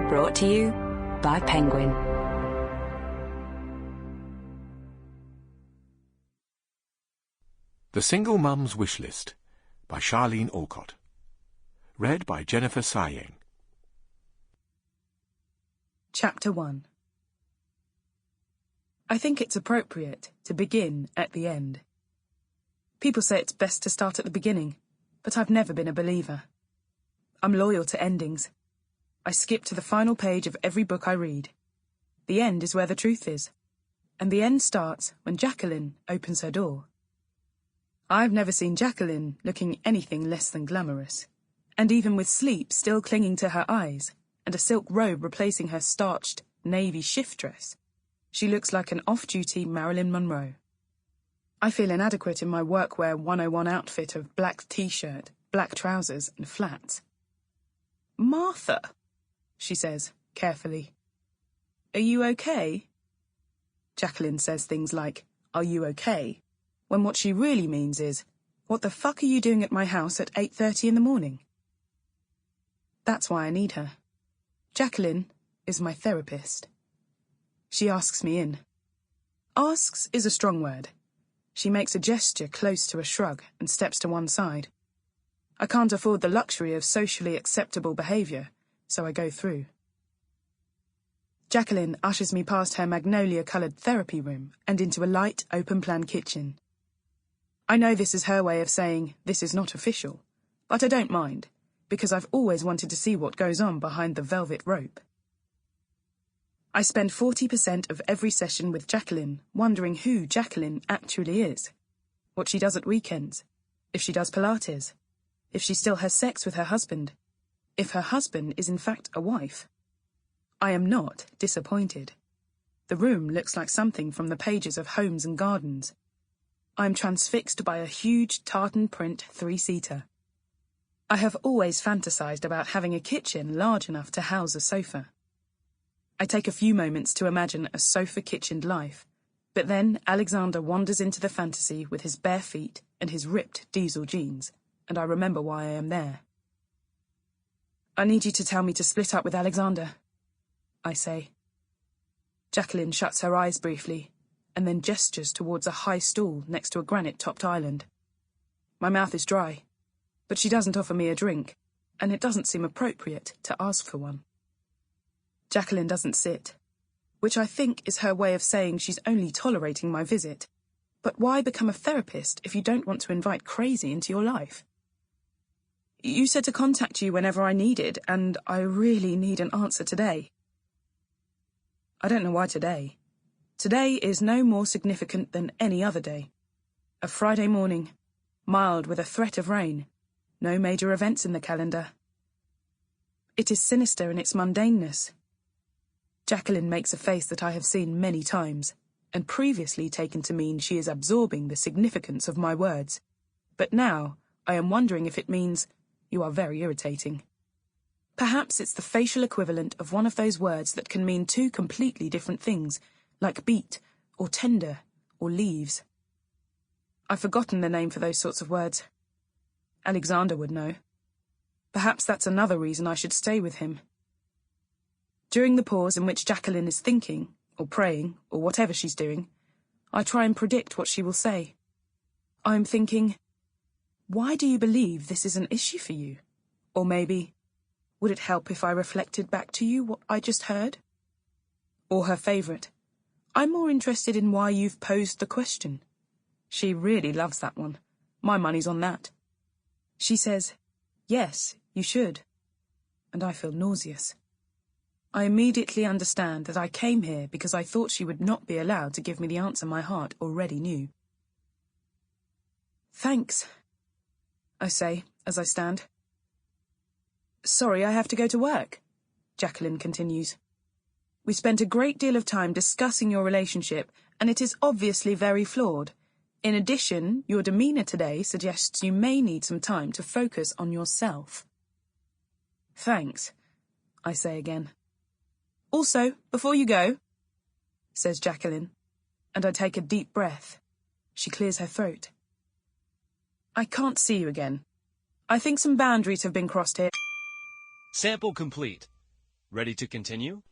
Brought to you by Penguin. The Single Mum's Wish List by Charlene Allcott. Read by Jennifer Saayeng. Chapter 1. I think it's appropriate to begin at the end. People say it's best to start at the beginning, but I've never been a believer. I'm loyal to endings. I skip to the final page of every book I read. The end is where the truth is, and the end starts when Jacqueline opens her door. I've never seen Jacqueline looking anything less than glamorous, and even with sleep still clinging to her eyes and a silk robe replacing her starched navy shift dress, she looks like an off-duty Marilyn Monroe. I feel inadequate in my workwear 101 outfit of black t-shirt, black trousers and flats. "Martha," she says, carefully. "Are you okay?" Jacqueline says things like, "Are you okay?" when what she really means is, "What the fuck are you doing at my house at 8:30 in the morning?" That's why I need her. Jacqueline is my therapist. She asks me in. Asks is a strong word. She makes a gesture close to a shrug and steps to one side. I can't afford the luxury of socially acceptable behaviour, so I go through. Jacqueline ushers me past her magnolia-coloured therapy room and into a light, open-plan kitchen. I know this is her way of saying this is not official, but I don't mind, because I've always wanted to see what goes on behind the velvet rope. I spend 40% of every session with Jacqueline wondering who Jacqueline actually is, what she does at weekends, if she does Pilates, if she still has sex with her husband, if her husband is in fact a wife. I am not disappointed. The room looks like something from the pages of Homes and Gardens. I am transfixed by a huge tartan print 3-seater. I have always fantasized about having a kitchen large enough to house a sofa. I take a few moments to imagine a sofa-kitchened life, but then Alexander wanders into the fantasy with his bare feet and his ripped diesel jeans, and I remember why I am there. "I need you to tell me to split up with Alexander," I say. Jacqueline shuts her eyes briefly, and then gestures towards a high stool next to a granite-topped island. My mouth is dry, but she doesn't offer me a drink, and it doesn't seem appropriate to ask for one. Jacqueline doesn't sit, which I think is her way of saying she's only tolerating my visit. But why become a therapist if you don't want to invite crazy into your life? "You said to contact you whenever I needed, and I really need an answer today." I don't know why today. Today is no more significant than any other day. A Friday morning, mild with a threat of rain, no major events in the calendar. It is sinister in its mundaneness. Jacqueline makes a face that I have seen many times, and previously taken to mean she is absorbing the significance of my words. But now, I am wondering if it means, "You are very irritating." Perhaps it's the facial equivalent of one of those words that can mean two completely different things, like beat, or tender, or leaves. I've forgotten the name for those sorts of words. Alexander would know. Perhaps that's another reason I should stay with him. During the pause in which Jacqueline is thinking, or praying, or whatever she's doing, I try and predict what she will say. I'm thinking, "Why do you believe this is an issue for you?" Or maybe, "Would it help if I reflected back to you what I just heard?" Or her favourite, "I'm more interested in why you've posed the question." She really loves that one. My money's on that. She says, "Yes, you should." And I feel nauseous. I immediately understand that I came here because I thought she would not be allowed to give me the answer my heart already knew. "Thanks," I say as I stand. "Sorry, I have to go to work," Jacqueline continues. "We spent a great deal of time discussing your relationship, and it is obviously very flawed. In addition, your demeanour today suggests you may need some time to focus on yourself." "Thanks," I say again. "Also, before you go," says Jacqueline, and I take a deep breath. She clears her throat. "I can't see you again. I think some boundaries have been crossed here." Sample complete. Ready to continue?